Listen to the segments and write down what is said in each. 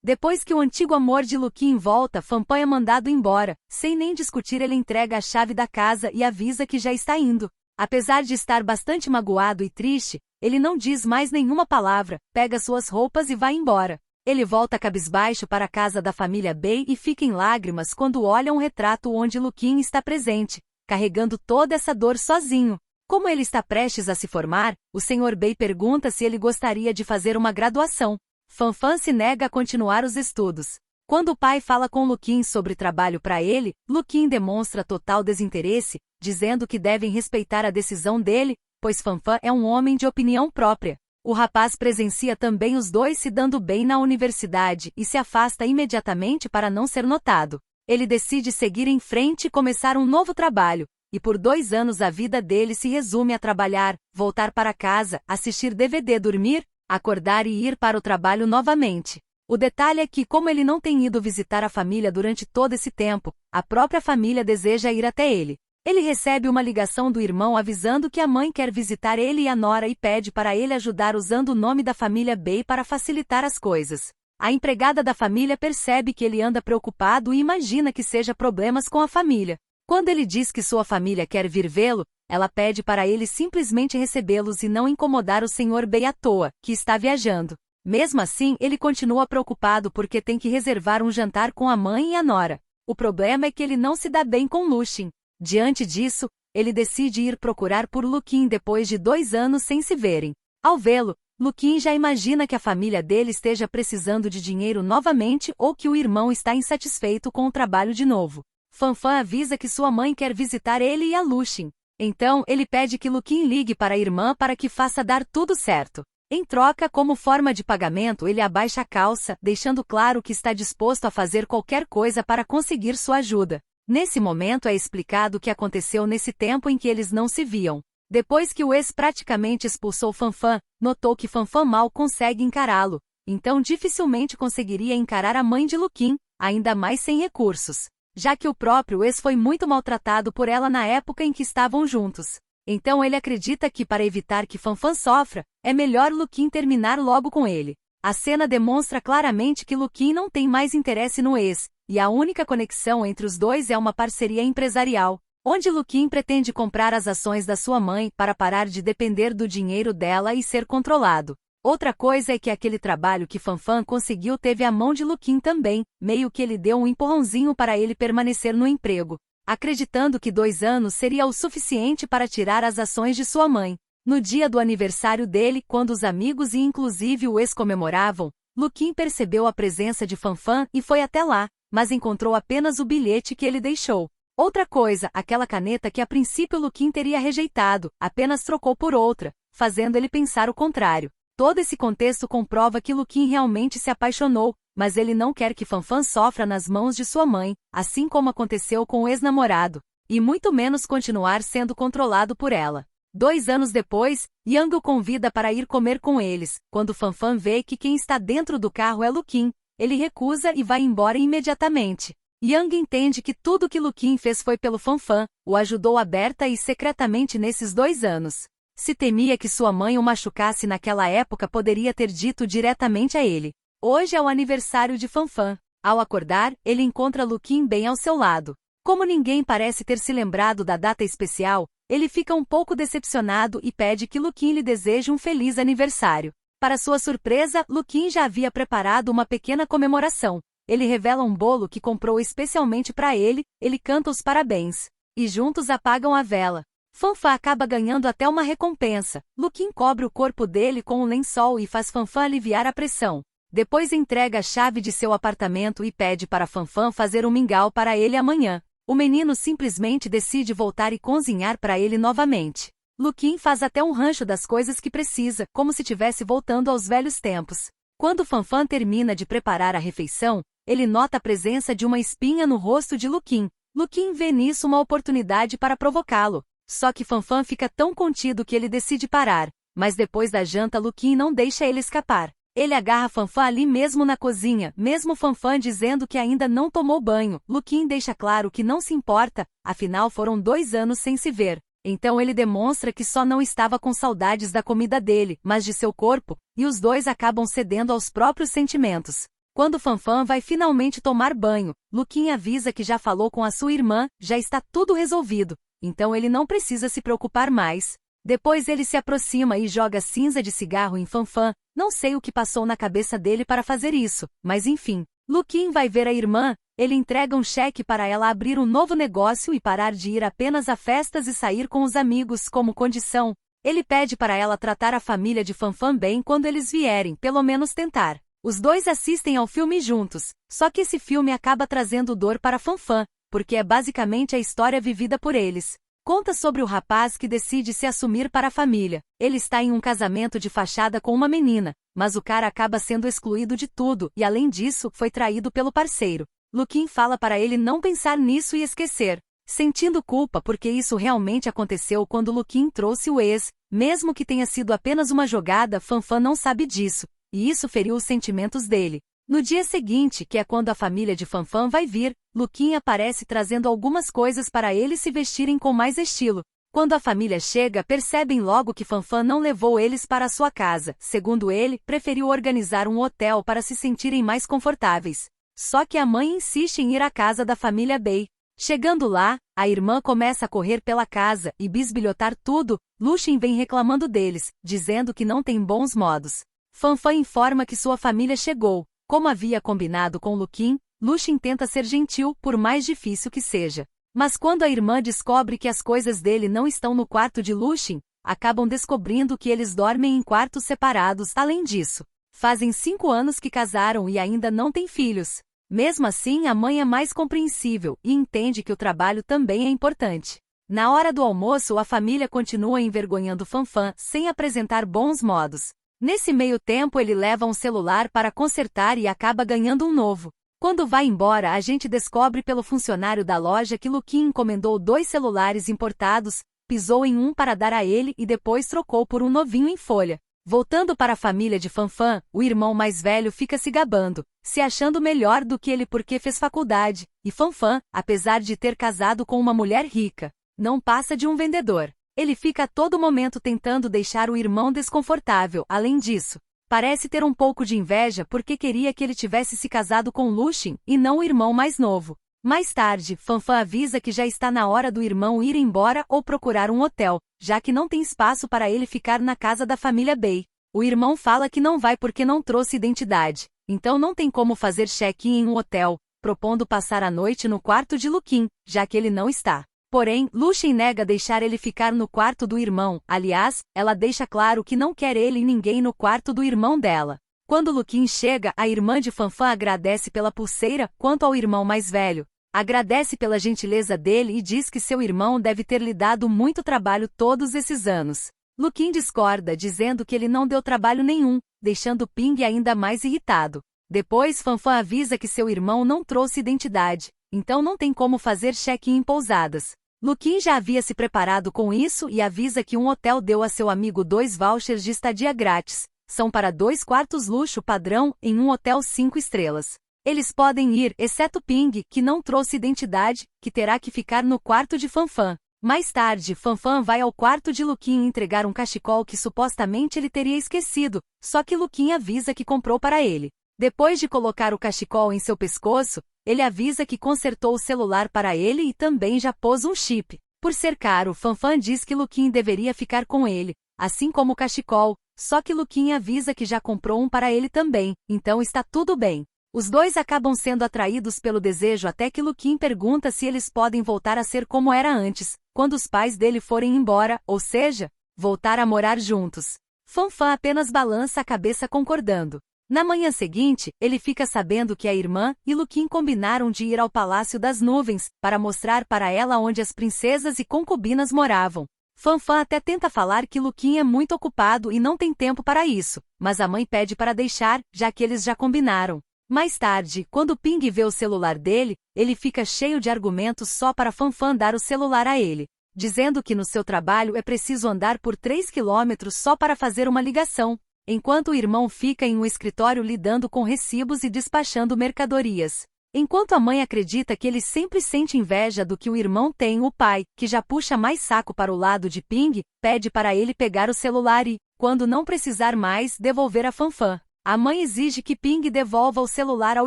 Depois que o antigo amor de Luquin volta, Fanfan é mandado embora. Sem nem discutir, ele entrega a chave da casa e avisa que já está indo. Apesar de estar bastante magoado e triste, ele não diz mais nenhuma palavra, pega suas roupas e vai embora. Ele volta cabisbaixo para a casa da família Bei e fica em lágrimas quando olha um retrato onde Luquin está presente, carregando toda essa dor sozinho. Como ele está prestes a se formar, o Sr. Bei pergunta se ele gostaria de fazer uma graduação. Fanfan se nega a continuar os estudos. Quando o pai fala com Luquin sobre trabalho para ele, Luquin demonstra total desinteresse, dizendo que devem respeitar a decisão dele, pois Fanfan é um homem de opinião própria. O rapaz presencia também os dois se dando bem na universidade e se afasta imediatamente para não ser notado. Ele decide seguir em frente e começar um novo trabalho, e por 2 anos a vida dele se resume a trabalhar, voltar para casa, assistir DVD, dormir, acordar e ir para o trabalho novamente. O detalhe é que, como ele não tem ido visitar a família durante todo esse tempo, a própria família deseja ir até ele. Ele recebe uma ligação do irmão avisando que a mãe quer visitar ele e a nora e pede para ele ajudar usando o nome da família Bei para facilitar as coisas. A empregada da família percebe que ele anda preocupado e imagina que seja problemas com a família. Quando ele diz que sua família quer vir vê-lo, ela pede para ele simplesmente recebê-los e não incomodar o Sr. Bei à toa, que está viajando. Mesmo assim, ele continua preocupado porque tem que reservar um jantar com a mãe e a nora. O problema é que ele não se dá bem com Luxin. Diante disso, ele decide ir procurar por Luquin depois de 2 anos sem se verem. Ao vê-lo, Luquin já imagina que a família dele esteja precisando de dinheiro novamente ou que o irmão está insatisfeito com o trabalho de novo. Fanfan avisa que sua mãe quer visitar ele e a Luxin. Então, ele pede que Luquin ligue para a irmã para que faça dar tudo certo. Em troca, como forma de pagamento, ele abaixa a calça, deixando claro que está disposto a fazer qualquer coisa para conseguir sua ajuda. Nesse momento é explicado o que aconteceu nesse tempo em que eles não se viam. Depois que o ex praticamente expulsou Fanfan, notou que Fanfan mal consegue encará-lo, então dificilmente conseguiria encarar a mãe de Luquin, ainda mais sem recursos, já que o próprio ex foi muito maltratado por ela na época em que estavam juntos. Então ele acredita que, para evitar que Fanfan sofra, é melhor Luquin terminar logo com ele. A cena demonstra claramente que Luquin não tem mais interesse no ex, e a única conexão entre os dois é uma parceria empresarial, onde Luquin pretende comprar as ações da sua mãe para parar de depender do dinheiro dela e ser controlado. Outra coisa é que aquele trabalho que Fanfan conseguiu teve a mão de Luquin também, meio que ele deu um empurrãozinho para ele permanecer no emprego, acreditando que 2 anos seria o suficiente para tirar as ações de sua mãe. No dia do aniversário dele, quando os amigos e inclusive o ex comemoravam, Luquin percebeu a presença de Fanfan e foi até lá, mas encontrou apenas o bilhete que ele deixou. Outra coisa, aquela caneta que a princípio Luquin teria rejeitado, apenas trocou por outra, fazendo ele pensar o contrário. Todo esse contexto comprova que Luquin realmente se apaixonou, mas ele não quer que Fanfan sofra nas mãos de sua mãe, assim como aconteceu com o ex-namorado, e muito menos continuar sendo controlado por ela. 2 anos depois, Yang o convida para ir comer com eles. Quando Fanfan vê que quem está dentro do carro é Luquin, ele recusa e vai embora imediatamente. Yang entende que tudo que Luquin fez foi pelo Fanfan, o ajudou aberta e secretamente nesses 2 anos. Se temia que sua mãe o machucasse naquela época, poderia ter dito diretamente a ele. Hoje é o aniversário de Fanfan. Ao acordar, ele encontra Luquin bem ao seu lado. Como ninguém parece ter se lembrado da data especial, ele fica um pouco decepcionado e pede que Luquin lhe deseje um feliz aniversário. Para sua surpresa, Luquin já havia preparado uma pequena comemoração. Ele revela um bolo que comprou especialmente para ele, ele canta os parabéns. E juntos apagam a vela. Fanfan acaba ganhando até uma recompensa. Luquin cobre o corpo dele com um lençol e faz Fanfan aliviar a pressão. Depois entrega a chave de seu apartamento e pede para Fanfan fazer um mingau para ele amanhã. O menino simplesmente decide voltar e cozinhar para ele novamente. Luquin faz até um rancho das coisas que precisa, como se estivesse voltando aos velhos tempos. Quando Fanfan termina de preparar a refeição, ele nota a presença de uma espinha no rosto de Luquin. Luquin vê nisso uma oportunidade para provocá-lo. Só que Fanfan fica tão contido que ele decide parar, mas depois da janta Luquin não deixa ele escapar. Ele agarra Fanfan ali mesmo na cozinha, mesmo Fanfan dizendo que ainda não tomou banho. Luquin deixa claro que não se importa, afinal foram 2 anos sem se ver. Então ele demonstra que só não estava com saudades da comida dele, mas de seu corpo, e os dois acabam cedendo aos próprios sentimentos. Quando Fanfan vai finalmente tomar banho, Luquin avisa que já falou com a sua irmã, já está tudo resolvido, então ele não precisa se preocupar mais. Depois ele se aproxima e joga cinza de cigarro em Fanfan, não sei o que passou na cabeça dele para fazer isso, mas enfim. Luquin vai ver a irmã, ele entrega um cheque para ela abrir um novo negócio e parar de ir apenas a festas e sair com os amigos como condição. Ele pede para ela tratar a família de Fanfan bem quando eles vierem, pelo menos tentar. Os dois assistem ao filme juntos, só que esse filme acaba trazendo dor para Fanfan, porque é basicamente a história vivida por eles. Conta sobre o rapaz que decide se assumir para a família. Ele está em um casamento de fachada com uma menina, mas o cara acaba sendo excluído de tudo e, além disso, foi traído pelo parceiro. Luquin fala para ele não pensar nisso e esquecer, sentindo culpa porque isso realmente aconteceu quando Luquin trouxe o ex, mesmo que tenha sido apenas uma jogada, Fanfan não sabe disso, e isso feriu os sentimentos dele. No dia seguinte, que é quando a família de Fanfan vai vir, Luquin aparece trazendo algumas coisas para eles se vestirem com mais estilo. Quando a família chega, percebem logo que Fanfan não levou eles para a sua casa. Segundo ele, preferiu organizar um hotel para se sentirem mais confortáveis. Só que a mãe insiste em ir à casa da família Bei. Chegando lá, a irmã começa a correr pela casa e bisbilhotar tudo. Luxin vem reclamando deles, dizendo que não tem bons modos. Fanfan informa que sua família chegou. Como havia combinado com Luquin, Luxin tenta ser gentil, por mais difícil que seja. Mas quando a irmã descobre que as coisas dele não estão no quarto de Luxin, acabam descobrindo que eles dormem em quartos separados. Além disso, fazem 5 anos que casaram e ainda não têm filhos. Mesmo assim, a mãe é mais compreensível e entende que o trabalho também é importante. Na hora do almoço, a família continua envergonhando Fanfan, sem apresentar bons modos. Nesse meio tempo ele leva um celular para consertar e acaba ganhando um novo. Quando vai embora, a gente descobre pelo funcionário da loja que Luquin encomendou 2 celulares importados, pisou em um para dar a ele e depois trocou por um novinho em folha. Voltando para a família de Fanfan, o irmão mais velho fica se gabando, se achando melhor do que ele porque fez faculdade, e Fanfan, apesar de ter casado com uma mulher rica, não passa de um vendedor. Ele fica a todo momento tentando deixar o irmão desconfortável. Além disso, parece ter um pouco de inveja porque queria que ele tivesse se casado com Luxin e não o irmão mais novo. Mais tarde, Fanfan avisa que já está na hora do irmão ir embora ou procurar um hotel, já que não tem espaço para ele ficar na casa da família Bei. O irmão fala que não vai porque não trouxe identidade, então não tem como fazer check-in em um hotel, propondo passar a noite no quarto de Luquin, já que ele não está. Porém, Luxin nega deixar ele ficar no quarto do irmão. Aliás, ela deixa claro que não quer ele e ninguém no quarto do irmão dela. Quando Luquin chega, a irmã de Fanfan agradece pela pulseira. Quanto ao irmão mais velho, agradece pela gentileza dele e diz que seu irmão deve ter lhe dado muito trabalho todos esses anos. Luquin discorda, dizendo que ele não deu trabalho nenhum, deixando Ping ainda mais irritado. Depois Fanfan avisa que seu irmão não trouxe identidade, então não tem como fazer check-in em pousadas. Luquin já havia se preparado com isso e avisa que um hotel deu a seu amigo 2 vouchers de estadia grátis. São para 2 quartos luxo padrão em um hotel 5 estrelas. Eles podem ir, exceto Ping, que não trouxe identidade, que terá que ficar no quarto de Fanfan. Mais tarde, Fanfan vai ao quarto de Luquin entregar um cachecol que supostamente ele teria esquecido, só que Luquin avisa que comprou para ele. Depois de colocar o cachecol em seu pescoço, ele avisa que consertou o celular para ele e também já pôs um chip. Por ser caro, Fanfan diz que Luquin deveria ficar com ele, assim como o cachecol, só que Luquin avisa que já comprou um para ele também, então está tudo bem. Os dois acabam sendo atraídos pelo desejo até que Luquin pergunta se eles podem voltar a ser como era antes, quando os pais dele forem embora, ou seja, voltar a morar juntos. Fanfan apenas balança a cabeça concordando. Na manhã seguinte, ele fica sabendo que a irmã e Luquin combinaram de ir ao Palácio das Nuvens, para mostrar para ela onde as princesas e concubinas moravam. Fanfan até tenta falar que Luquin é muito ocupado e não tem tempo para isso, mas a mãe pede para deixar, já que eles já combinaram. Mais tarde, quando Ping vê o celular dele, ele fica cheio de argumentos só para Fanfan dar o celular a ele, dizendo que no seu trabalho é preciso andar por 3 quilômetros só para fazer uma ligação, enquanto o irmão fica em um escritório lidando com recibos e despachando mercadorias. Enquanto a mãe acredita que ele sempre sente inveja do que o irmão tem, o pai, que já puxa mais saco para o lado de Ping, pede para ele pegar o celular e, quando não precisar mais, devolver a Fanfan. A mãe exige que Ping devolva o celular ao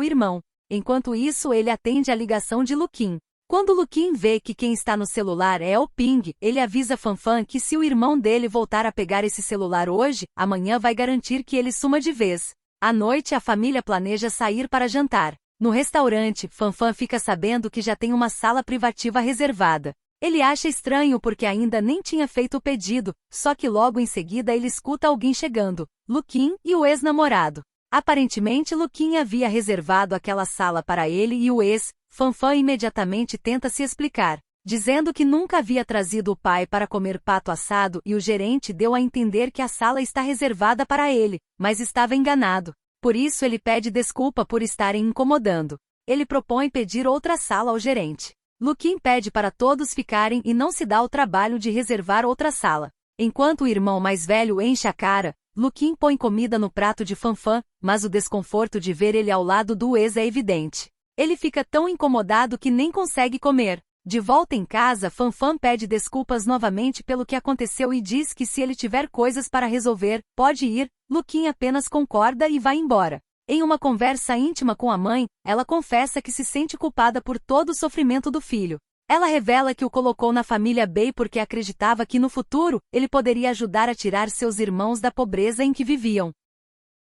irmão. Enquanto isso, ele atende a ligação de Luquin. Quando Luquin vê que quem está no celular é o Ping, ele avisa Fanfan que se o irmão dele voltar a pegar esse celular hoje, amanhã vai garantir que ele suma de vez. À noite, a família planeja sair para jantar. No restaurante, Fanfan fica sabendo que já tem uma sala privativa reservada. Ele acha estranho porque ainda nem tinha feito o pedido, só que logo em seguida ele escuta alguém chegando, Luquin e o ex-namorado. Aparentemente Luquin havia reservado aquela sala para ele e o ex. Fanfan imediatamente tenta se explicar, dizendo que nunca havia trazido o pai para comer pato assado e o gerente deu a entender que a sala está reservada para ele, mas estava enganado. Por isso ele pede desculpa por estarem incomodando. Ele propõe pedir outra sala ao gerente. Luquin pede para todos ficarem e não se dá o trabalho de reservar outra sala. Enquanto o irmão mais velho enche a cara, Luquin põe comida no prato de Fanfan, mas o desconforto de ver ele ao lado do ex é evidente. Ele fica tão incomodado que nem consegue comer. De volta em casa, Fanfan pede desculpas novamente pelo que aconteceu e diz que se ele tiver coisas para resolver, pode ir. Luquin apenas concorda e vai embora. Em uma conversa íntima com a mãe, ela confessa que se sente culpada por todo o sofrimento do filho. Ela revela que o colocou na família Bay porque acreditava que no futuro, ele poderia ajudar a tirar seus irmãos da pobreza em que viviam.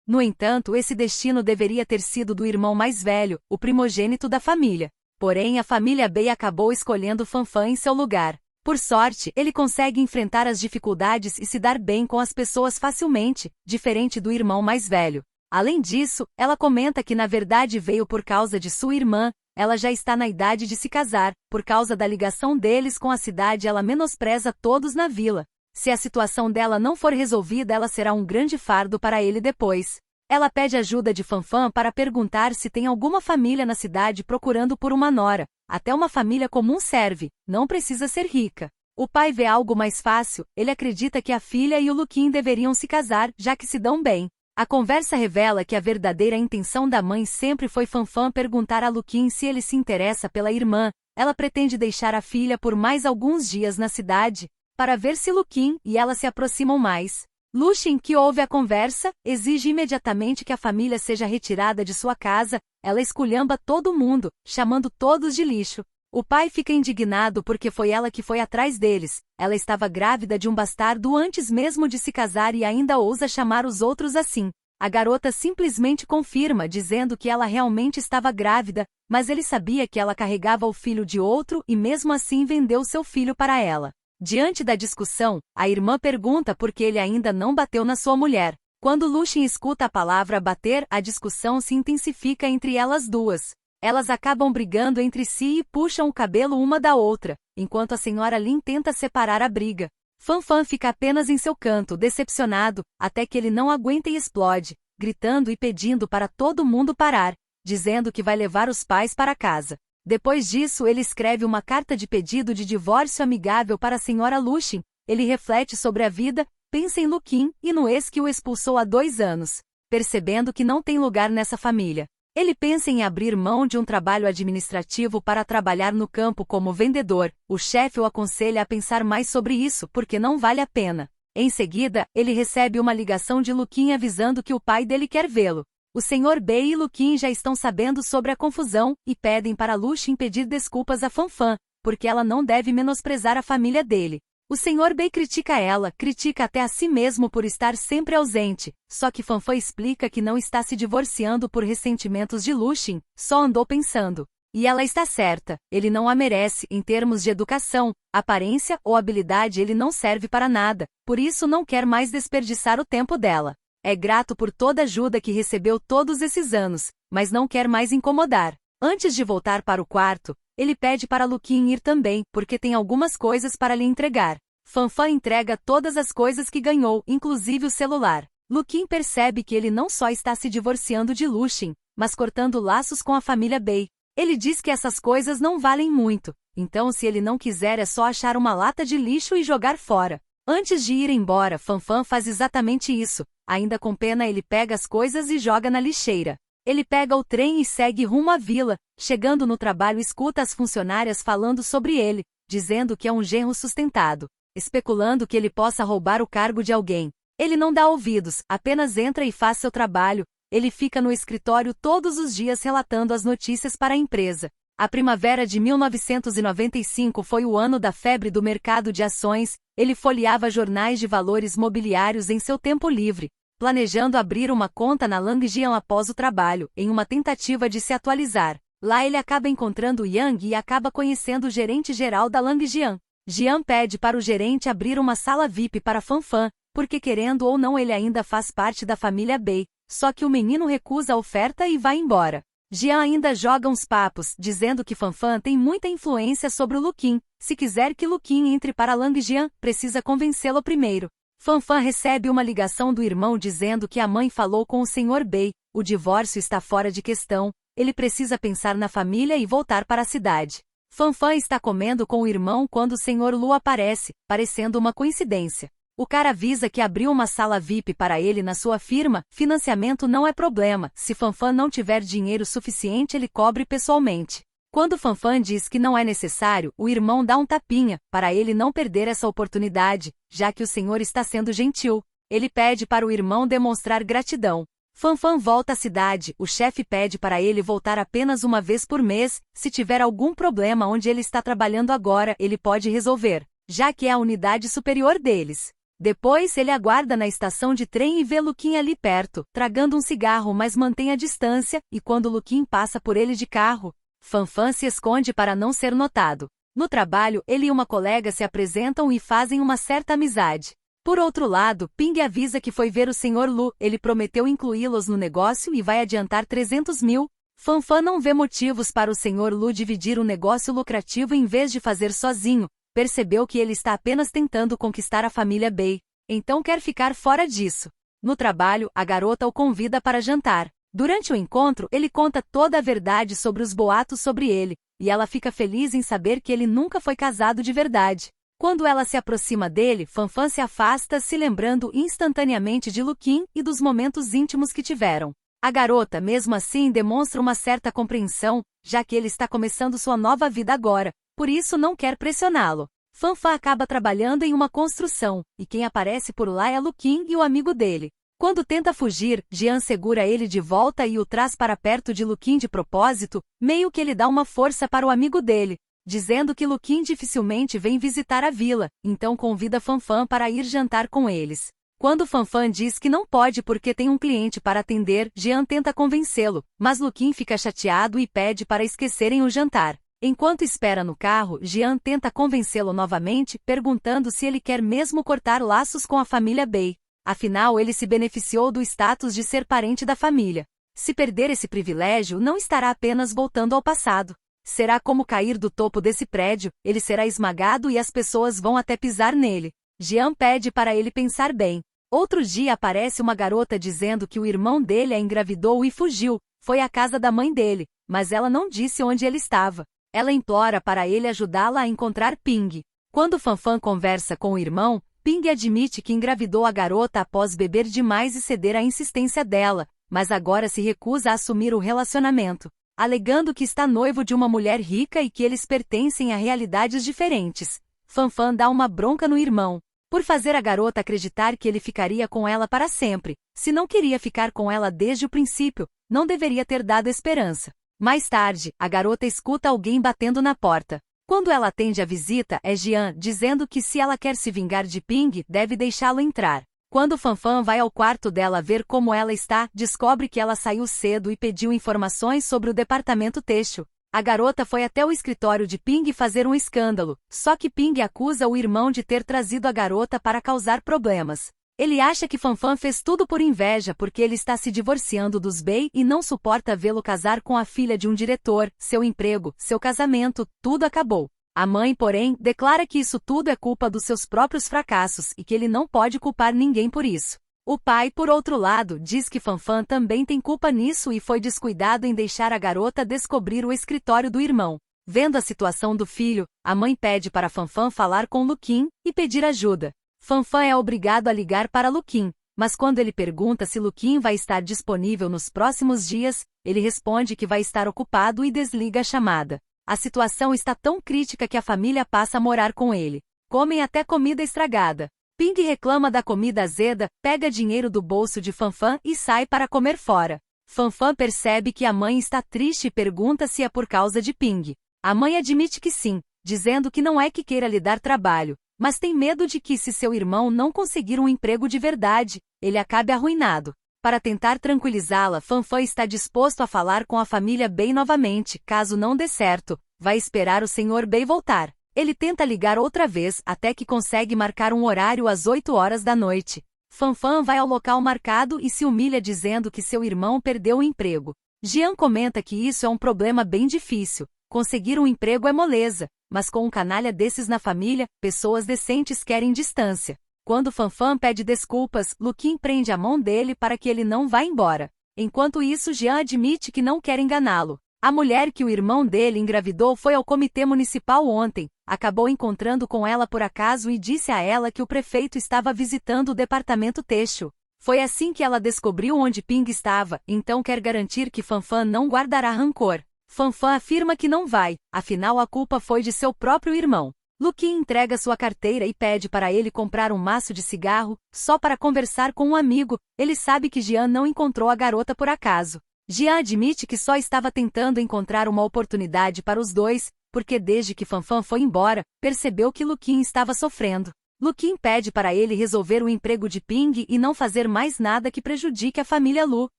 No entanto, esse destino deveria ter sido do irmão mais velho, o primogênito da família. Porém, a família Bay acabou escolhendo Fanfan em seu lugar. Por sorte, ele consegue enfrentar as dificuldades e se dar bem com as pessoas facilmente, diferente do irmão mais velho. Além disso, ela comenta que na verdade veio por causa de sua irmã, ela já está na idade de se casar, por causa da ligação deles com a cidade ela menospreza todos na vila. Se a situação dela não for resolvida, ela será um grande fardo para ele depois. Ela pede ajuda de Fanfan para perguntar se tem alguma família na cidade procurando por uma nora. Até uma família comum serve, não precisa ser rica. O pai vê algo mais fácil, ele acredita que a filha e o Luquin deveriam se casar, já que se dão bem. A conversa revela que a verdadeira intenção da mãe sempre foi Fanfan perguntar a Luquin se ele se interessa pela irmã. Ela pretende deixar a filha por mais alguns dias na cidade, para ver se Luquin e ela se aproximam mais. Luxin, que ouve a conversa, exige imediatamente que a família seja retirada de sua casa. Ela esculhamba todo mundo, chamando todos de lixo. O pai fica indignado porque foi ela que foi atrás deles. Ela estava grávida de um bastardo antes mesmo de se casar e ainda ousa chamar os outros assim. A garota simplesmente confirma, dizendo que ela realmente estava grávida, mas ele sabia que ela carregava o filho de outro e mesmo assim vendeu seu filho para ela. Diante da discussão, a irmã pergunta por que ele ainda não bateu na sua mulher. Quando Luxin escuta a palavra bater, a discussão se intensifica entre elas duas. Elas acabam brigando entre si e puxam o cabelo uma da outra, enquanto a senhora Lin tenta separar a briga. Fanfan fica apenas em seu canto, decepcionado, até que ele não aguenta e explode, gritando e pedindo para todo mundo parar, dizendo que vai levar os pais para casa. Depois disso, ele escreve uma carta de pedido de divórcio amigável para a senhora Luxin. Ele reflete sobre a vida, pensa em Luquin e no ex que o expulsou há 2 anos, percebendo que não tem lugar nessa família. Ele pensa em abrir mão de um trabalho administrativo para trabalhar no campo como vendedor. O chefe o aconselha a pensar mais sobre isso porque não vale a pena. Em seguida, ele recebe uma ligação de Luquin avisando que o pai dele quer vê-lo. O Sr. Bay e Luquin já estão sabendo sobre a confusão e pedem para Luxin pedir desculpas a Fanfan, porque ela não deve menosprezar a família dele. O Sr. Bay critica ela, critica até a si mesmo por estar sempre ausente, só que Fanfan explica que não está se divorciando por ressentimentos de Luxin, só andou pensando. E ela está certa, ele não a merece em termos de educação, aparência ou habilidade ele não serve para nada, por isso não quer mais desperdiçar o tempo dela. É grato por toda a ajuda que recebeu todos esses anos, mas não quer mais incomodar. Antes de voltar para o quarto, ele pede para Luquin ir também, porque tem algumas coisas para lhe entregar. Fanfan entrega todas as coisas que ganhou, inclusive o celular. Luquin percebe que ele não só está se divorciando de Luxin, mas cortando laços com a família Bay. Ele diz que essas coisas não valem muito, então se ele não quiser é só achar uma lata de lixo e jogar fora. Antes de ir embora, Fanfan faz exatamente isso. Ainda com pena ele pega as coisas e joga na lixeira. Ele pega o trem e segue rumo à vila. Chegando no trabalho escuta as funcionárias falando sobre ele, dizendo que é um genro sustentado, especulando que ele possa roubar o cargo de alguém. Ele não dá ouvidos, apenas entra e faz seu trabalho. Ele fica no escritório todos os dias relatando as notícias para a empresa. A primavera de 1995 foi o ano da febre do mercado de ações. Ele folheava jornais de valores mobiliários em seu tempo livre, planejando abrir uma conta na Langjian após o trabalho, em uma tentativa de se atualizar. Lá ele acaba encontrando Yang e acaba conhecendo o gerente-geral da Langjian. Jian pede para o gerente abrir uma sala VIP para Fanfan, porque querendo ou não ele ainda faz parte da família Bei, só que o menino recusa a oferta e vai embora. Jian ainda joga uns papos, dizendo que Fanfan tem muita influência sobre o Luqin. Se quiser que Luqin entre para Langjian, precisa convencê-lo primeiro. Fanfan recebe uma ligação do irmão dizendo que a mãe falou com o Sr. Bei, o divórcio está fora de questão, ele precisa pensar na família e voltar para a cidade. Fanfan está comendo com o irmão quando o Sr. Lu aparece, parecendo uma coincidência. O cara avisa que abriu uma sala VIP para ele na sua firma, financiamento não é problema, se Fanfan não tiver dinheiro suficiente ele cobre pessoalmente. Quando Fanfan diz que não é necessário, o irmão dá um tapinha, para ele não perder essa oportunidade, já que o senhor está sendo gentil. Ele pede para o irmão demonstrar gratidão. Fanfan volta à cidade, o chefe pede para ele voltar apenas uma vez por mês, se tiver algum problema onde ele está trabalhando agora, ele pode resolver, já que é a unidade superior deles. Depois ele aguarda na estação de trem e vê Luqin ali perto, tragando um cigarro mas mantém a distância, e quando Luqin passa por ele de carro, Fanfan se esconde para não ser notado. No trabalho, ele e uma colega se apresentam e fazem uma certa amizade. Por outro lado, Ping avisa que foi ver o Sr. Lu, ele prometeu incluí-los no negócio e vai adiantar 300 mil. Fanfan não vê motivos para o Sr. Lu dividir um negócio lucrativo em vez de fazer sozinho, percebeu que ele está apenas tentando conquistar a família Bei, então quer ficar fora disso. No trabalho, a garota o convida para jantar. Durante o encontro, ele conta toda a verdade sobre os boatos sobre ele, e ela fica feliz em saber que ele nunca foi casado de verdade. Quando ela se aproxima dele, Fanfan se afasta, se lembrando instantaneamente de Luqin e dos momentos íntimos que tiveram. A garota, mesmo assim, demonstra uma certa compreensão, já que ele está começando sua nova vida agora, por isso não quer pressioná-lo. Fanfan acaba trabalhando em uma construção, e quem aparece por lá é Luqin e o amigo dele. Quando tenta fugir, Jian segura ele de volta e o traz para perto de Luqin de propósito, meio que ele dá uma força para o amigo dele, dizendo que Luqin dificilmente vem visitar a vila, então convida Fanfan para ir jantar com eles. Quando Fanfan diz que não pode porque tem um cliente para atender, Jian tenta convencê-lo, mas Luqin fica chateado e pede para esquecerem o jantar. Enquanto espera no carro, Jian tenta convencê-lo novamente, perguntando se ele quer mesmo cortar laços com a família Bei. Afinal, ele se beneficiou do status de ser parente da família. Se perder esse privilégio, não estará apenas voltando ao passado. Será como cair do topo desse prédio, ele será esmagado e as pessoas vão até pisar nele. Jian pede para ele pensar bem. Outro dia aparece uma garota dizendo que o irmão dele a engravidou e fugiu, foi à casa da mãe dele, mas ela não disse onde ele estava. Ela implora para ele ajudá-la a encontrar Ping. Quando Fanfan conversa com o irmão, Ping admite que engravidou a garota após beber demais e ceder à insistência dela, mas agora se recusa a assumir o relacionamento, alegando que está noivo de uma mulher rica e que eles pertencem a realidades diferentes. Fanfan dá uma bronca no irmão, por fazer a garota acreditar que ele ficaria com ela para sempre. Se não queria ficar com ela desde o princípio, não deveria ter dado esperança. Mais tarde, a garota escuta alguém batendo na porta. Quando ela atende a visita, é Jian, dizendo que se ela quer se vingar de Ping, deve deixá-lo entrar. Quando Fanfan vai ao quarto dela ver como ela está, descobre que ela saiu cedo e pediu informações sobre o departamento têxtil. A garota foi até o escritório de Ping fazer um escândalo, só que Ping acusa o irmão de ter trazido a garota para causar problemas. Ele acha que Fanfan fez tudo por inveja porque ele está se divorciando dos Bei e não suporta vê-lo casar com a filha de um diretor, seu emprego, seu casamento, tudo acabou. A mãe, porém, declara que isso tudo é culpa dos seus próprios fracassos e que ele não pode culpar ninguém por isso. O pai, por outro lado, diz que Fanfan também tem culpa nisso e foi descuidado em deixar a garota descobrir o escritório do irmão. Vendo a situação do filho, a mãe pede para Fanfan falar com Luqin e pedir ajuda. Fanfan é obrigado a ligar para Luqin, mas quando ele pergunta se Luqin vai estar disponível nos próximos dias, ele responde que vai estar ocupado e desliga a chamada. A situação está tão crítica que a família passa a morar com ele. Comem até comida estragada. Ping reclama da comida azeda, pega dinheiro do bolso de Fanfan e sai para comer fora. Fanfan percebe que a mãe está triste e pergunta se é por causa de Ping. A mãe admite que sim, dizendo que não é que queira lhe dar trabalho, mas tem medo de que se seu irmão não conseguir um emprego de verdade, ele acabe arruinado. Para tentar tranquilizá-la, Fanfan está disposto a falar com a família Bey novamente, caso não dê certo, vai esperar o Sr. Bey voltar. Ele tenta ligar outra vez até que consegue marcar um horário às 8 horas da noite. Fanfan vai ao local marcado e se humilha dizendo que seu irmão perdeu o emprego. Jian comenta que isso é um problema bem difícil. Conseguir um emprego é moleza, mas com um canalha desses na família, pessoas decentes querem distância. Quando Fanfan pede desculpas, Luquin prende a mão dele para que ele não vá embora. Enquanto isso, Jian admite que não quer enganá-lo. A mulher que o irmão dele engravidou foi ao comitê municipal ontem, acabou encontrando com ela por acaso e disse a ela que o prefeito estava visitando o departamento têxtil. Foi assim que ela descobriu onde Ping estava, então quer garantir que Fanfan não guardará rancor. Fanfan afirma que não vai, afinal a culpa foi de seu próprio irmão. Luquin entrega sua carteira e pede para ele comprar um maço de cigarro, só para conversar com um amigo. Ele sabe que Jian não encontrou a garota por acaso. Jian admite que só estava tentando encontrar uma oportunidade para os dois, porque desde que Fanfan foi embora, percebeu que Luquin estava sofrendo. Luquin pede para ele resolver o emprego de Ping e não fazer mais nada que prejudique a família Lu.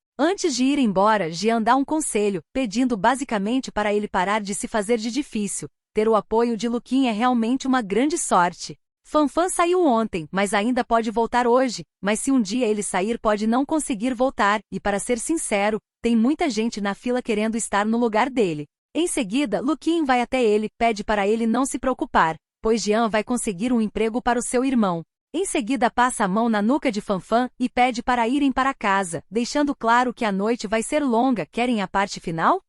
Antes de ir embora, Jian dá um conselho, pedindo basicamente para ele parar de se fazer de difícil. Ter o apoio de Luquin é realmente uma grande sorte. Fanfan saiu ontem, mas ainda pode voltar hoje, mas se um dia ele sair pode não conseguir voltar, e para ser sincero, tem muita gente na fila querendo estar no lugar dele. Em seguida, Luquin vai até ele, pede para ele não se preocupar, pois Jian vai conseguir um emprego para o seu irmão. Em seguida passa a mão na nuca de Fanfan e pede para irem para casa, deixando claro que a noite vai ser longa. Querem a parte final?